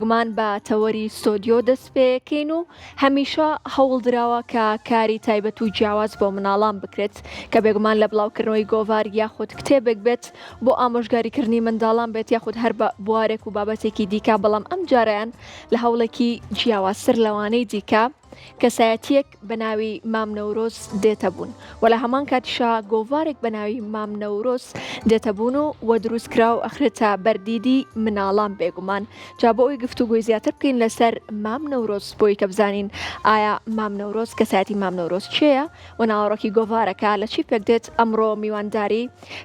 گومان بە تەوەری سۆدیۆ دەست پێکەین و هەمیشە هەوڵدراوە کە کاری تایبەت و جیاواز بۆ مناڵان بکرێت کە بێگومان لە بڵاوکردنەوەی گۆڤار یاخود کتێبێک بێت بۆ ئامۆژگاریکردنی منداڵان بێت یاخود هەر بە بوارێک و بابەتێکی دیکە بەڵام ئەم جارەیان لە هەوڵێکی جیاوازتر لەوانەی دیکە کەسایەتیەک بە ناوی مام نەورۆز دێتە بوون و لە هەمان کاتیشا گۆڤارێک بە ناوی مام نەورۆز دێتە بوون و دروستکرا و ئەخرێتە بەردیدی مناڵان بێگومان جا بۆ ئەوی گفتوگۆی زیاتر بکەین لەسەر مام نەورۆز بۆی کە بزانین ئایا مام نەورۆز کەسایەتی مام نەورۆز چییە و ناوەڕۆکی گۆڤارەکە لە چی پێک دێت ئەمڕۆ میوانداری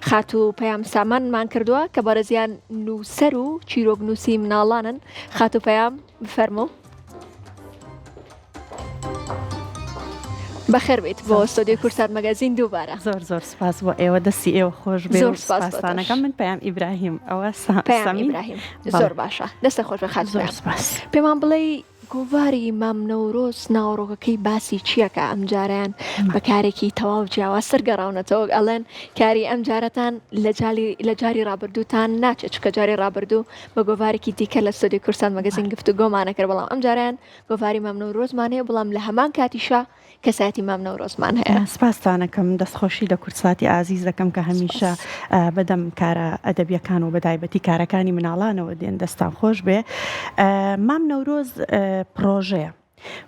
خات و پەیام سامانمان کردووە کە بەرەزیان نووسەر و چیرۆک نووسی مناڵانن خات و پەیام بفەرموو بەخێر بیت بۆ ستۆدیۆی کورسات مەگەزین دووبارە زۆر سپاس بۆ ئێوە دەستی ئێوە خۆش بێ و سپاسانەکەم من پەیام ئیبراهیم ئەوە پەیام ئیبراهیم زۆر باشە دەستە خۆش بە خات زۆر سپاس پێمان بڵێ گۆڤاری مام نەورۆز ناوەڕۆکەکەی باسی چییەکە ئەم جاریان بە کارێکی تەواو جیاوازتر گەڕاونەتەوە ئەڵێن کاری ئەم جارەتان لە جاری ڕابردووتان ناچێت چکە جاری ڕابردوو بە گۆڤارێکی دیکە لە ستۆدیۆی کورسات مەگەزین گفتوگۆمانە کرد بەڵام ئەم جاریان گۆڤاری مام نەورۆزمان هەیە بەڵام لە هەمان کاتیشا کەسایەتی مام نەورۆزمان هەیە. سپاسانەکەم دەستخۆشی لە کورساتی ئازیز دەکەم کە هەمیشە بەدەم کارە ئەدەبیەکان و بەتایبەتی کارەکانی مناڵانەوە دێن دەستان خۆش بێ. مام نەورۆز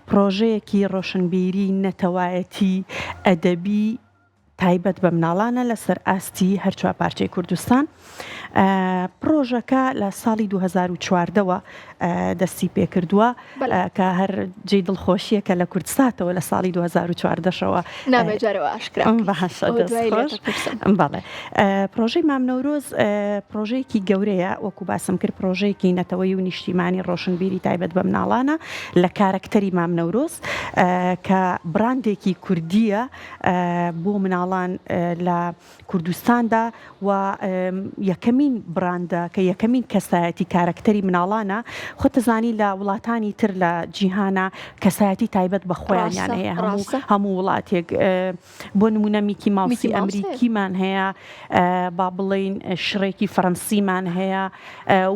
پرۆژەیەکی ڕۆشنبیری نەتەوایەتی ئەدەبی تایبەت بە مناڵانە لەسەر ئاستی هەر چوار پارچەی کوردستان. پرۆژەکە لە ساڵی 2014ەوە دەستی پێکردووە کە هەر جێی دڵخۆشیەکە لە کوردستاتەوە لە ساڵی 2014شەوە نامێجارەوە ئاشکرا بەڵێ پرۆژەی مام نەورۆز پرۆژەیەکی گەورەیە وەکو باسم کرد پرۆژەیەکی نەتەوەی و نیشتیمانی ڕۆشنبیری تایبەت بە مناڵانە لە کارکتەری مام نەورۆز کە براندێکی کوردیە بۆ مناڵان لە کوردستاندا و یەکەمین براندە کە یەکەمین کەسایەتی کارکتەری مناڵانە خۆتەزانی لە وڵاتانی تر لە جیهانە کەسایەتی تایبەت بە خۆیان هەیە هەموو وڵاتێک بۆ نمونە میکی ماوسی ئەمریکیمان هەیە با بڵێین شڕێکی فەڕەنسیمان هەیە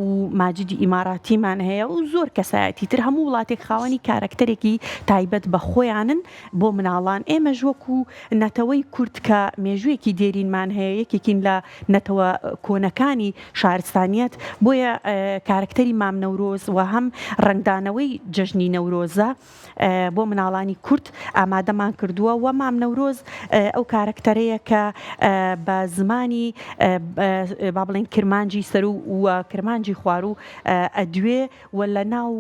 و ماجدی ئیماراتیمان هەیە و زۆر کەسایەتی تر هەموو وڵاتێک خاوەنی کارکتەرێکی تایبەت بە خۆیانن بۆ مناڵان ئێمە ژوەکو نەتەوەی کورد کە مێژوویەکی دێرینمان هەیە یەکێکین لە نەتەوە کۆنەکانی شارستانیەت بۆیە کارکتەری مام نەورۆز و هەم ڕنگدانەوەی جەژنی نەورۆزە بۆ مناڵانی کورد ئامادەمان کردووە و مام نەورۆز ئەو کارکتەرەیە کە بە زمانی با بڵێن کرمانجی سەر و کرمانجی خوارو ئەدوێ و لە ناو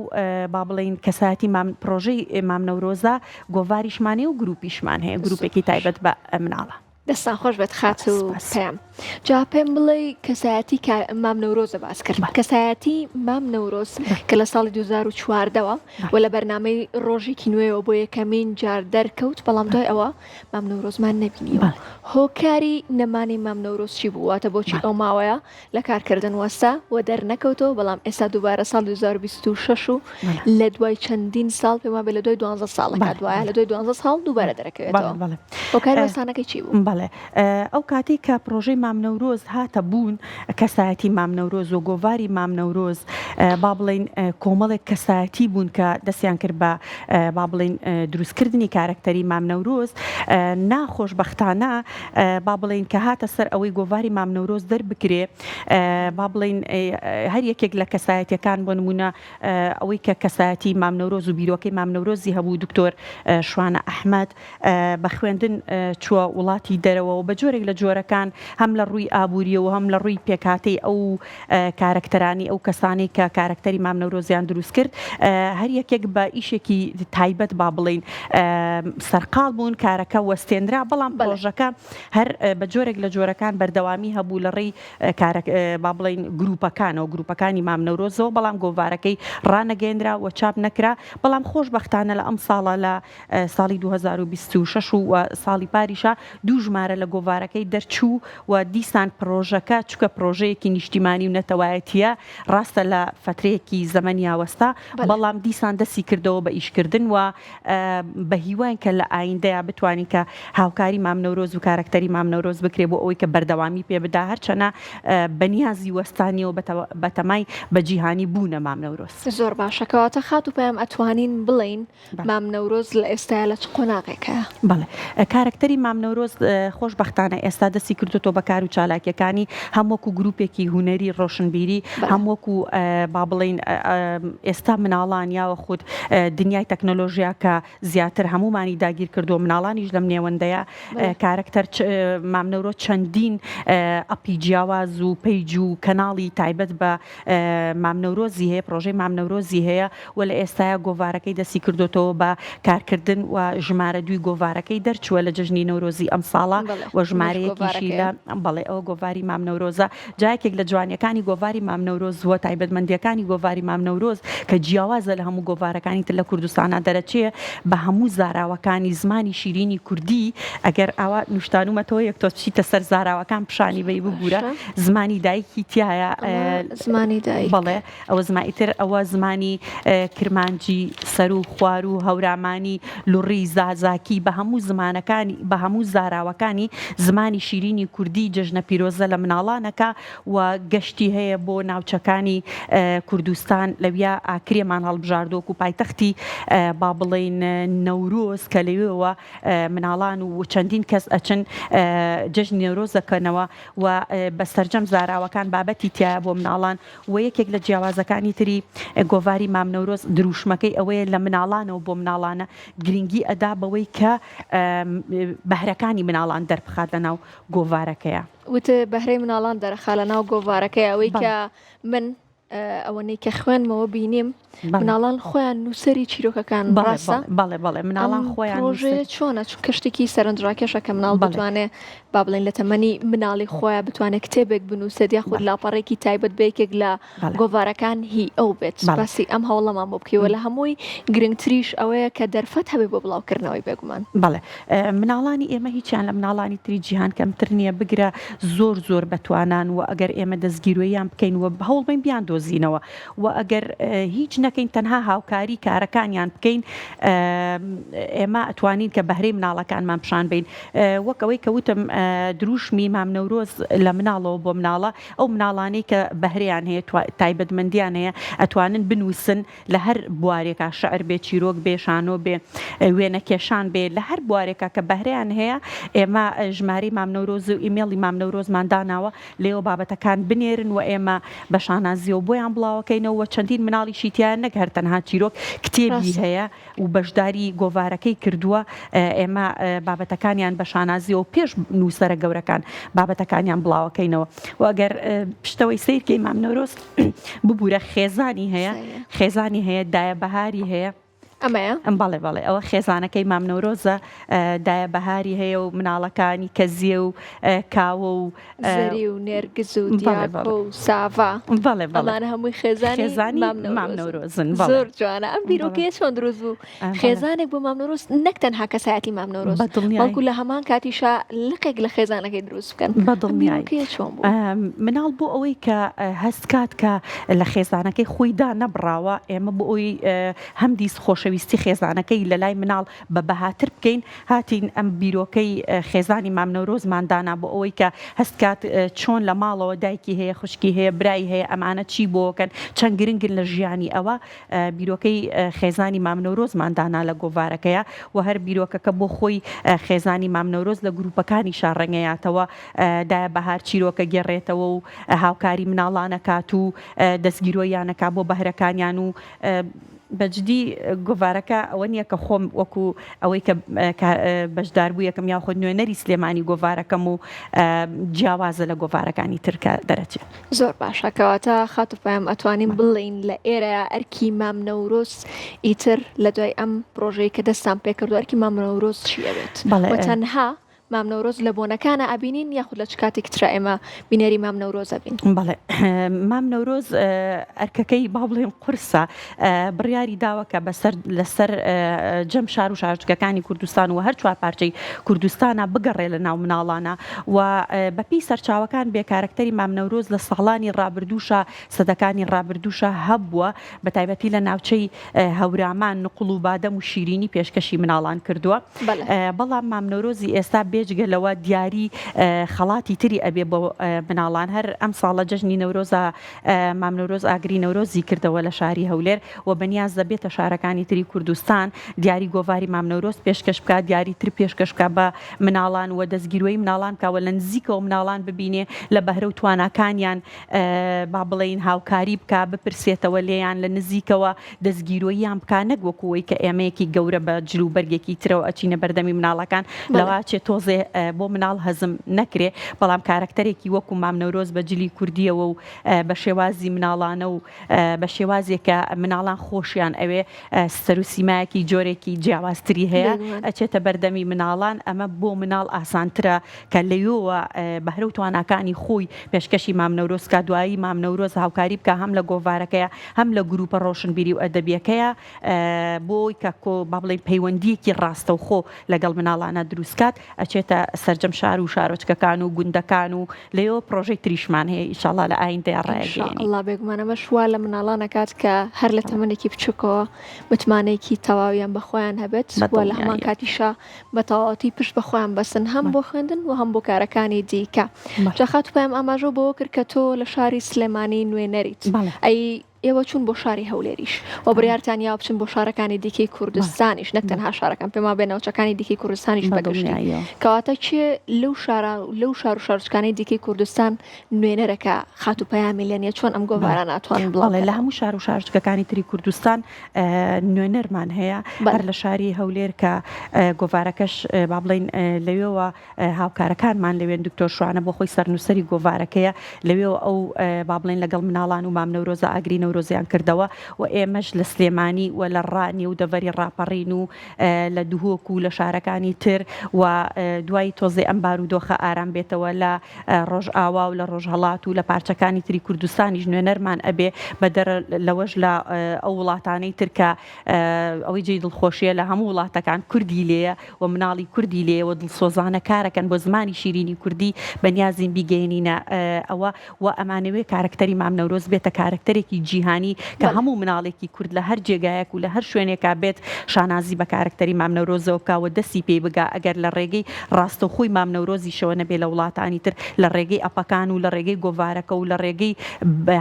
با بڵێن کەسایەتی پرۆژەی مام نەورۆزە گۆڤاریشمانێ و گروپیشمان هەیە گروپێکی تایبەت بە مناڵە. دەستان خۆش بێت خات و پێم جا پێم بڵێ کەسایەتی مام نەورۆزە باس کرد کەسایەتی مام نەورۆز کە لە ساڵی 2014ەوە و لە بەرنامەی ڕۆژێکی نوێەوە بۆ یەکەمین جار دەرکەوت بەڵام دوای ئەوە مام نەورۆزمان نەبینیوە هۆکاری نەمانی مام نەورۆز چی بوواتە بۆچی ئەو ماوەیە لە کارکردن وەستا و دەرنەکەوتەوە بەڵام ئێستا دووبارە ساڵ 2026 و لە دوای چەندین ساڵ پێما بێ لە دوای 12 ساڵەکە دوایە لە دوای 12 ساڵ دووبارە دەرەکەوێتەوە هۆکاری وەستانەکەی چی بوو؟ بەڵێ ئەو کاتی کە پرۆژەی مام نەورۆز هاتە بوون کەسایەتی مام نەورۆز و گۆڤاری مام نەورۆز با بڵێن کۆمەڵێک کەسایەتی بوون کە دەستیان کرد بە با بڵێن دروستکردنی کارکتەری مام نەورۆز ناخۆشبەختانە با بڵێن کە هاتە سەر ئەوەی گۆڤاری مام نەورۆز دەربکرێ با بڵێن هەر یەکێک لە کەسایەتیەکان بۆ نمونە ئەوەی کە کەسایەتی مام نەورۆز و بیرۆکەی مام نەورۆزی هەبوو دکتۆر شوانە ئەحمەد بە خوێندن چووە وڵاتی دەرەوە و بە جۆرێک لە جۆرەکان هەم لە ڕووی ئابووریەوە هەم لە ڕووی پێکاتەی ئەو کارکتەرانی ئەو کەسانی کە کارکتەری مام نەورۆزیان دروست کرد هەر یەکێک بە ئیشێکی تایبەت با بڵێن سەرقاڵ بوون کارەکە وەستێنرا بەڵام پرۆژەکە هەر بە جۆرێک لە جۆرەکان بەردەوامی هەبوو لە ڕێی با بڵێن گروپەکانەوە گروپەکانی مام نەورۆزەوە بەڵام گۆڤارەکەی ڕانەگەێنرا و چاپ نەکرا بەڵام خۆشبەختانە لە ئەم ساڵە لە ساڵی 2026 و ساڵی پاریشە دوو ژمارە لە گۆڤارەکەی دەرچوو و دیسان پرۆژەکە چکە پرۆژەیەکی نیشتیمانی و نەتەوایەتیە ڕاستە لە فترەیەکی زەمەنی ئاوەستا بەڵام دیسان دەستی کردەوە بە ئیشکردن و بە هیوان کە لە ئایندەیە بتوانین کە هاوکاری مام نەورۆز و کارکتەری مام نەورۆز بکرێ بۆ ئەوەی کە بەردەوامی پێ بدا هەرچەنە بەنیازی وەستانیەوە بەتەمای بەجیهانی بوونە مام نەورۆز. زۆر باشەکەواتە خات و پێم ئەتوانین بڵین مام نەورۆز لە ئێستا لە چ قۆناغێکە؟ بەڵێ کارکتەری مام نەورۆز خۆشبەختانە ئێستا دەستی کردوتەوە بە کار و چالاکیەکانی هەمووەکو گروپێکی هوەری ڕۆشنبیری هەمووەکو با بڵین ئێستا مناڵان یاوە خودت دنیای تەکنۆلۆژیا کە زیاتر هەمومانی داگیر کردو مناڵانیش لەم نێوەندەیە کارکتەر مام نەورۆز چەندین ئەپی جیاواز و پەیج و کەناڵی تایبەت بە مام نەورۆزی هەیە پرۆژەی مام نەورۆزی هەیە و لە ئێستاە گۆڤارەکەی دەستی کردوتەوە بە کارکردن و ژمارە دوی گۆڤارەکەی دەرچووە لە جژنی نەورۆزی ئەم ساڵە و ژمارەیەکیشی لە بەڵێ ئەوە گۆڤاری مام نەورۆزە جایەکێک لە جوانیەکانی گۆڤاری مام نەورۆز وە تایبەتمەندیەکانی گۆڤاری مام نەورۆز کە جیاوازە لە هەموو گۆڤارەکانی تر لە کوردستانە دەرەچێ بە هەموو زاراوەکانی زمانی شیرینی کوردی ئەگەر ئاوا نوشتانومەتەوە یەک تۆ بچیتە سەر زاراوەکان پیشانی بەی ببوورە زمانی دایکی تایە زمانی دایک بەڵێ ئەوە زمانیتر ئەوە زمانی کرمانجی سەر و خوار و هەورامانی لوڕی زازاکی بە هەموو زمانەکانی بە هەموو زاراوەکانی زمانی شیرینی کوردی جژنە پیرۆزە لە مناڵانەکە و گەشتی هەیە بۆ ناوچەکانی کوردستان لەویا ئاکرێمان هەڵبژاردۆک و پایتەختی با بڵێن نەورۆز کە لەوێەوە مناڵان و چەندین کەس ئەچن جژنی نەورۆز دەکەنەوە و بەسەرجەم زاراوەکان بابەتی تایە بۆ مناڵان و یەکێک لە جیاوازەکانی تری گۆڤاری مام نەورۆز دروشمەکەی ئەوەیە لە مناڵانەوە بۆ مناڵانە گرنگی ئەدا بەوەی کە بەهرەکانی مناڵان دەربخات لەناو گۆڤارەکەیە وتە بەهرەی مناڵان دەرەخا لەناو گۆڤارەکەی ئەوەی کە من ئەوەنەی کە خوێنمەوە بینیم مناڵان خۆیان نووسری چیرۆکەکان ڕاستە بەڵێ بەڵێ مناڵان خۆیان ڕۆژێ چۆنە کەشتێکی سەرنجڕاکێشە کە مناڵ بتوانێت با بڵێن لە تەمەنی مناڵی خۆیان بتوانێت کتێبێک بنووسێت یاخود لاپەڕێکی تایبەت بەیەکێک لە گۆڤارەکان هی ئەو بێت باسی ئەم هەوڵەمان بۆ بکەوە لە هەمووی گرنگتریش ئەوەیە کە دەرفەت هەبێ بۆ بڵاوکردنەوەی بێگومان بەڵێ مناڵانی ئێمە هیچیان لە مناڵانی تری جیهان کەمتر نییە بگرە زۆر بەتوانان و ئەگەر ئێمە دەستگیرۆیان بکەین و هەوڵبین بیان دۆزینەوە و ئەگەر هیچ نەکەین تەنها هاوکاری کارەکانیان بکەین ئێمە ئەتوانین کە بەهرەی مناڵەکانمان پیشان بین وەک ئەوەی کەوتم دروشمی مام نەورۆز لە مناڵەوە بۆ مناڵە ئەو مناڵانەی کە بەهرەیان هەیە تایبەتمەندیان هەیە ئەتوانن بنووسن لە هەر بوارێکە شەعر بێ چیرۆک بێ شانۆ بێ وێنە کێشان بێ لە هەر بوارێکە کە بەهرەیان هەیە ئێمە ژمارەی مام نەورۆز و ئیمێڵی مام نەورۆزمان داناوە لێەوە بابەتەکان بنێرن و ئێمە بە شانازیەوە بۆیان بڵاوەکەینەوە چەندین مناڵی شیتیان نەگەر تەنها چیرۆک کتێبی هەیە و بەشداری گۆڤارەکەی کردووە ئێمە بابەتەکانیان بە شانازیەوە پێش نووسەرە گەورەکان بابەتەکانیان بڵاوەکەینەوە و ئەگەر پشتەوەی سیرکەی مام نەورۆز ببوورە خێزانی هەیە دایە بەهاری هەیە ئەمەیە بەڵێ ئەوە خێزانەکەی مام نەورۆزە دایە بەهاری هەیە و مناڵەکانی کەزیە و کاوە و زەری و نێرگز و دیاکۆ و ساڤا ئەمانە هەمووی خێزانی مام نەورۆزن زۆر جوانە ئەم بیرۆکەیە چۆن دروست بوو خێزانێک بۆ مام نەورۆز نەک تەنها کەسایەتی مام نەورۆز بەڵکو لە هەمان کاتیشە لقێک لە خێزانەکەی دروست بکەن بەدڵنیایە چۆن بوو مناڵ بۆ ئەوەی کە هەست کات کە لە خێزانەکەی خۆیدا نەبراوە ئێمە بۆ ئەوی هەم دیس خۆشەویستی خێزانەکەی لە لای مناڵ بە بەهاتر بکەین هاتین ئەم بیرۆکەی خێزانی مام نەورۆزماندانا بۆ ئەوەی کە هەست کات چۆن لە ماڵەوە دایکی هەیە خوشکی هەیە برایی هەیە ئەمانە چی بۆکەن چەند گرنگن لە ژیانی ئەوە بیرۆکەی خێزانی مام نەورۆزماندانا لە گۆڤارەکەیە و هەر بیرۆکەکە بۆ خۆی خێزانی مام نەورۆز لە گروپەکانی شاڕەنگەیاتەوە دایە بەهار چیرۆکە گێڕێتەوە و هاوکاری مناڵانە کات و دەستگیرۆیانەکە بۆ بەهرەکانیان و بەجددی گۆڤارەکە ئەوە نییە کە خۆم وەکو ئەوەی کە بەشدار بوو یەکەم یاخۆ نوێنەری سلێمانی گۆڤارەکەم و جیاوازە لە گۆڤارەکانی ترکە دەرەچێت زۆر باشەکەواتە خاتوپایم ئەتوانین بڵین لە ئێرە ئەرکی مام نەورۆز ئیتر لە دوای ئەم پرۆژەی کە دەستان پێکردو ئەرکی مام نەورۆز چیەوێت تەنها مام نەورۆز لە بۆنەکانە ئابینین یاخود لە چ کاتێک ترە ئێمە بینەری مام نەورۆز ئەبین؟ بەڵێ مام نەورۆز ئەرکەکەی با بڵێن قورسە بڕیاری داوە کە لەسەر جەم شار و شارچکەکانی کوردستان و هەر چوار پارچەی کوردستانە بگەڕێ لە ناو مناڵانە و بەپی سەرچاوەکان بێکارکتەری مام نەورۆز لە ساڵانی ڕابردووشە سەدەکانی ڕابردووشە هەبووە بە تایبەتی لە ناوچەی هەورامان نقڵ و بادەم و شیرینی پێشکەشی مناڵان کردووە بەڵام مام نەورۆزی ئێستا بێجگەلەوە دیاری خەڵاتی تری ئەبێ بۆ مناڵان هەر ئەم ساڵە جەژنی نەورۆزە مام نەورۆز ئاگری نەورۆزی کردەوە لە شاری هەولێر و بەنیاز دەبێتە شارەکانی تری کوردستان دیاری گۆڤاری مام نەورۆز پێشکەش بکات دیاری تر پێشکەش بکات بە مناڵان و دەستگیرۆی مناڵان کاوە لە نزیکەوە مناڵان ببینێ لە بەهرە و تواناکانیان با بڵێن هاوکاری بکات بپرسێتەوە لێیان لە نزیکەوە دەستگیرۆییان بکات نەک وەکوەوەی کە ئێمەیەکی گەورە بە جلو بەرگێکی ترەوە ئەچینە بەردەمی مناڵەکان لەوا چێ تۆزێ بۆ مناڵ هەزم نەکرێ بەڵام کارکتەرێکی وەکو مام نەورۆز بە جلی کوردیەوە و بە شێوازی مناڵانە و بە شێوازێکە مناڵان خۆشیان ئەوێ سەر و سیمایەکی جۆرێکی جیاوازتری هەیە ئەچێتە بەردەمی مناڵان ئەمە بۆ مناڵ ئاسانترە کە لەیەوە بەهرە و تواناکانی خۆی پێشکەشی مام نەورۆز کا دوایی مام نەورۆز هاوکاری بکە هەم لە گۆڤارەکەیە هەم لە گروپە ڕۆشنبیری و ئەدەبیەکەیە بۆی کە کۆ با بڵێن پەیوەندیەکی ڕاستە و خۆ لەگەڵ مناڵانە دروستکات ئەچێتە سەرجەم شار و شارۆچکەکان و گوندەکان و لەیەوە پرۆژەی تریشمان هەیە ئینشاڵڵا لە ئایندەیە ڕایگەیەنی الله بێگومانەمە شوا لە مناڵانە کات کە هەر لە تەمەنێکی بچووکەوە متمانەیەکی تەواویان بەخۆیان هەبێت وە لە هەمان کاتیشە بە تەواوەتی پشت بەخۆیان بەسن هەم بۆ خوێندن و هەم بۆ کارەکانی دیکە جاخات پێم ئاماژە بۆ کرد کە تۆ لە شاری سلێمانی نوێنەریت ئەی ئێوە چوون بۆ شاری هەولێریش و بڕیارتان یا بچن بۆ شارەکانی دیکەی کوردستانیش نەک تەنها شارەکان پێما بێ ناوچەکانی دیکەی کوردستانیش بەگەشتی کەواتە چێ لەو شار و شارچکانەی دیکەی کوردستان نوێنەرەکە خات و پەیامی لێ نیە چۆن ئەم گۆڤارە ناتوان بڵێ لە هەموو شار و شارچکەکانی تری کوردستان نوێنەرمان هەیە هەر لە شاری هەولێر کە گۆڤارەکەش با بڵێن لەوێەوە هاوکارەکانمان لەوێن دکتۆر شوانە بۆ خۆی سەرنووسەری گۆڤارەکەیە لەوێەوە ئەو با بڵێن لەگەڵ مناڵان و مام نەورۆزە ئاگری نەورۆزیان کردەوە و ئێمەش لە سلێمانی و لە ڕانی و دەڤەری ڕاپەڕین و لە دوهۆک و لە شارەکانی تر و دوای تۆزێ ئەم بارودۆخە ئارام بێتەوە لە ڕۆژ ئاوا و لە ڕۆژهەڵات و لە پارچەکانی تری کوردستانیش نوێنەرمان ئەبێ بەدەر لەوەش لە ئەو وڵاتانەی ترکە ئەوەی جێی دڵخۆشیە لە هەموو وڵاتەکان کوردی لێیە و مناڵی کوردی لێەوە دڵسۆزانە کارەکەن بۆ زمانی شیرینی کوردی بەنیازین بیگەێنینە ئەوە و ئەمانەوەی کارکتەری مام نەورۆز بێتە کارکتەرێکی جیهانی کە هەموو مناڵێکی کورد لە هەر جێگایەک و لە هەر شوێنێکا بێت شانازی بە کارکتەری مام نەورۆزەوە بکاوە دەستی پێی بگا ئەگەر لە ڕێگەی ڕاستەوخۆی مام نەورۆزی شەوە نەبێ لە وڵاتانی تر لە ڕێگەی ئەپەکان و لە ڕێگەی گۆڤارەکە و لە ڕێگەی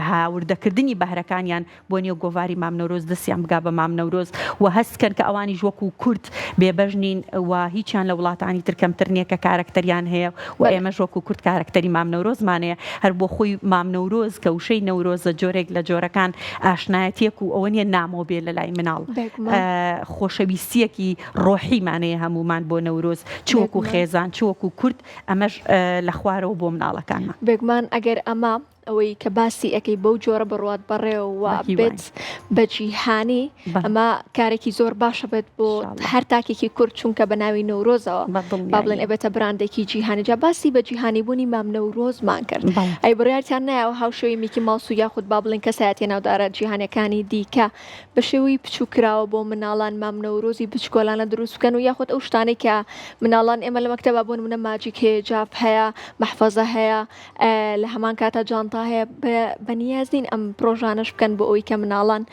هاوردەکردنی بەهرەکانیان بۆ نیە گۆڤاری مام نەورۆز دەستیان بگا بە مام نەورۆز و هەستکەن کە ئەوانیش وەکو کورد بێبەژنین و هیچیان لە وڵاتانی تر کەمتر نییە کە کارکتەریان هەیە و ئێمەش وەکو کورد کارکتەری مام نەورۆزمانەیە هەر بۆ خۆی مام نەورۆز کە وشەی نەورۆزە جۆرێک لە جۆرەکان ئاشنایەتێک و ئەوە نیە نامۆبێ لە لای مناڵ خۆشەویستیەکی ڕۆحیمانەیە هەمومان بۆ نەورۆز چوەکو خێزان چوەکو کورد ئەمەش لە خوارەوە بۆ مناڵەکانمان بێگومان ئەگەر ئەمە ئەوەی کە باسی ئەەکەی بەو جۆرە بڕوات بەڕێوە بێت بەجیهانی ئەمە کارێکی زۆر باشە بێت بۆ هەر تاکێکی کورد چونکە بە ناوی نەورۆزەوە با بڵێن ئەبێتە براندێکی جیهانی جا باسی بە جیهانی بوونی مام نەورۆزمان کرد ئەی بڕیارتان نایەوە هاوشێوی میکی ماوس و یاخود با بڵێن کەسایەتی ناودارە جیهانەکانی دیکە بە شێوەی بچووکراوە بۆ مناڵان مام نەورۆزی بچکۆلانە دروست بکەن و یاخود ئەو شتانەی کە مناڵان ئێمە لە مەکتەبا بوون منە ماجیک هەیە جاپ هەیە مەحفەزە هەیە لە هەمان کاتە جانتا هەیە بەنیازین ئەم پرۆژانش بکەن بۆ ئەوی کە مناڵان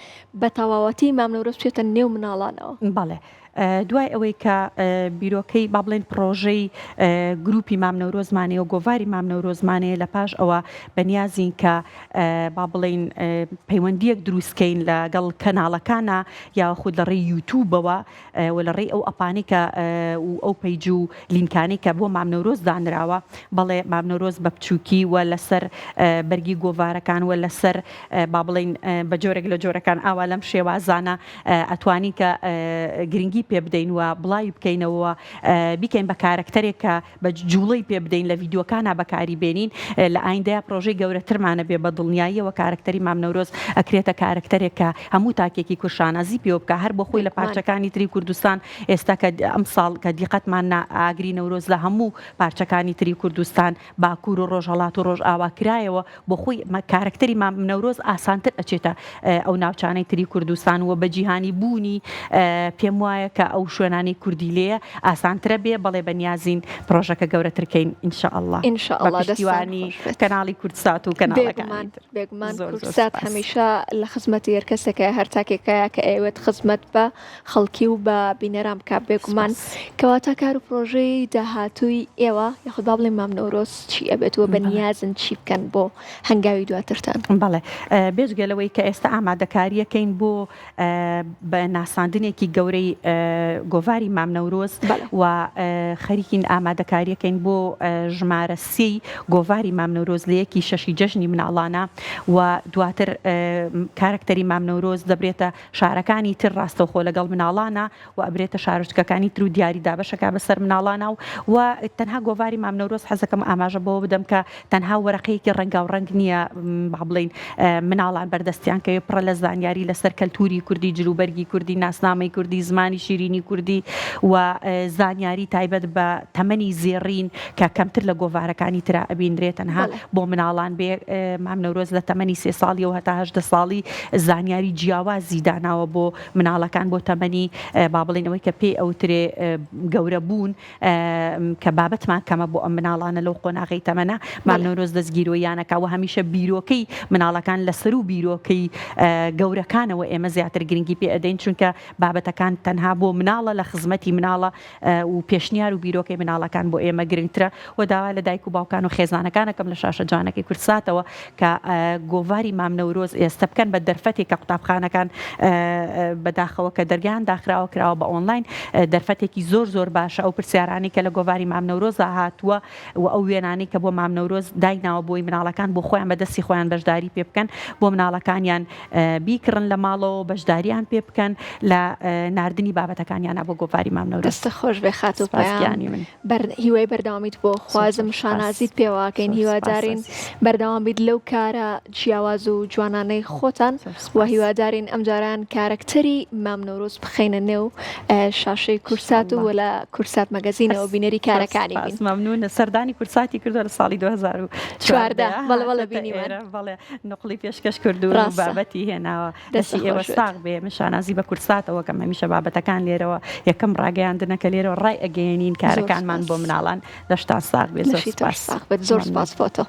بە تەواوەتی مام نەورۆز بچێتە نێو مناڵانەوە بەڵێ دوای ئەوەی کە بیرۆکەی با بڵێن پرۆژەی گروپی مام نەورۆزمانەیە و گۆڤاری مام نەورۆزمانەیە لە پاش ئەوە بەنیازین کە با بڵێن پەیوەندیەک دروستکەین لەگەڵ کەناڵەکانە یاخود لە ڕێی یوتیوبەوە و لە ڕێی ئەو ئەپانی کە ئەو پەیج و لینکانەی کە بۆ مام نەورۆز دانراوە بەڵێ مام نەورۆز بە بچووکی و لەسەر بەرگی گۆڤارەکان و لەسەر با بڵێن بە جۆرێک لە جۆرەکان ئاوا لەم شێوازانە ئەتوانی کە گرنگی پێ بدەین و بڵاوی بکەینەوە بیکەین بە کارکتەرێک کە بە جوڵەی پێ بدەین لە ڤیددیوکانە بەکاری بێنین لە ئایندەیە پرۆژەی گەورەترمانە بێ بە دڵنیاییەوە کارکتەری مام نەورۆز ئەکرێتە کارکتەرێک کە هەموو تاکێکی کورشانازی پێوە بکە هەر بۆ خۆی لە پارچەکانی تری کوردستان ئێستا کە ئەم ساڵ کە دیقەتمان ئاگری نەورۆز لە هەموو پارچەکانی تری کوردستان باکوور و ڕۆژهەڵات و ڕۆژ ئاواکرایەوە بۆ خۆی کارکتەری مام نەورۆز ئاسانتر ئەچێتە ئەو ناوچانەی تری کوردستان و بە جیهانی بوونی پێم وایە کە ئەو شوێنانی کوردی لێە ئاسانترە بێ بەڵێ بەنیازین پرۆژەکە گەورەترکەین ئینشاءالله پشتیوانی کەناڵی کورتسات و کەناڵەکانی بێگومان کورتسات هەمیشە لە خزمەتی هەر کەسێکە هەر تاکێکەیە کە ئێوێت خزمەت بە خەڵکی و بە بینەران بکات بێگومان کەواتە کار و پرۆژەی داهاتووی ئێوە یاخود با بڵێ مام نەورۆز چی ئەبێتەوە بەنیازن چی بکەن بۆ هەنگاوی دواترتان بەڵێ بێژگەلەوەی کە ئێستا ئامادەکاریەکەین بۆ بە ناساندنێکی گەورەی گۆڤاری مام نەورۆز و خەریکین ئامادەکاریەکەین بۆ ژمارە سێی گۆڤاری مام نەورۆز لە یەکی شەشی جەژنی مناڵانە و دواتر کارکتەری مام نەورۆز دەبرێتە شارەکانی تر ڕاستەوخۆ لەگەڵ مناڵانە و ئەبرێتە شارۆچکەکانی تر و دیاری دابەشەکە بەسەر مناڵانە و تەنها گۆڤاری مام نەورۆز حەزەکەم ئاماژە بۆ بدەم کە تەنها وەرەقەیەکی ڕەنگاوڕەنگ نییە با بڵێن مناڵان بەردەستیان کە پڕە لە زانیاری لەسەر کەلتوری کوردی جلوبەرگی کوردی ناسنامەی کوردی زمانی شیرینی کوردی و زانیاری تایبەت بە تەمەنی زێڕین کە کەمتر لە گۆڤارەکانی ترا ئەبینرێت تەنها بۆ مناڵان بێ مام نەورۆز لە تەمەنی 3 ساڵی و هەتا 8 ساڵی زانیاری جیاوازی داناوە بۆ مناڵەکان بۆ تەمەنی با بڵێنەوەی کە پێی ئەوترێ گەورە بوون کە بابەتمان کەمە بۆ ئەم مناڵانە لەو قۆناغی تەمەنە مام نەورۆز دەستگیرۆیانەکە و هەمیشە بیرۆکەی مناڵەکان لەسەر و بیرۆکەی گەورەکانەوە ئێمە زیاتر گرنگی پێ ئەدەین چونکە بابەتەکان تەنها بۆ مناڵە لە خزمەتی مناڵە و پێشنیار و بیرۆکەی مناڵەکان بۆ ئێمە گرنگترە و داوا لە دایک و باوکان و خێزانەکانەکەم لە شاشە جوانەکەی کورتساتەوە کە گۆڤاری مام نەورۆز ئێستا بکەن بە دەرفەتێک کە قوتابخانەکان بەداخەوە کە دەرگیان داخراوە کراوە بە ئۆنلاین دەرفەتێکی زۆر باشە ئەو پرسیارانی کە لە گۆڤاری مام نەورۆز هاتووە و ئەو وێنانی کە بۆ مام نەورۆز دایناوە بۆی مناڵەکان بۆ خۆیان بەدەستی خۆیان بەشداری پێ بکەن بۆ مناڵەکانیان بیکڕن لە ماڵەوە بەشداریان پێ بکەن لە ناردنی بابەتەکانیانە بۆ گۆڤاری مام نەورۆز. دەستە خۆش بێ خات و پایانی من هیوای بەردەوامیت بۆ خوازم شانازیت پێواکەین هیوادارین بەردەوام بیت لەو کارە جیاواز و جوانانەی خۆتان و هیوادارین ئەمجاران کارکتەری مام نەورۆز بخەینە نێو شاشەی کورسات و لە کورسات مەگەزینەوە بینەری کارەکانی بین. مەمنونە سەردانی کورساتی کردووە لە ساڵی 2014 بەڵێ بینیمان بەڵێ نقلی پێشکەش کردو و بابەتی هێناوە دەستی ئێوە ساغ بێ من شانازی بە کورساتەوە کەم هەمیشە بابەتەکان لێرەوە یەکەم ڕاگەیاندنەکە لێرەوە ڕای ئەگەێنین کارەکانمان بۆ مناڵان دەشتان ساغ بێت زۆر سپاس فۆتۆ.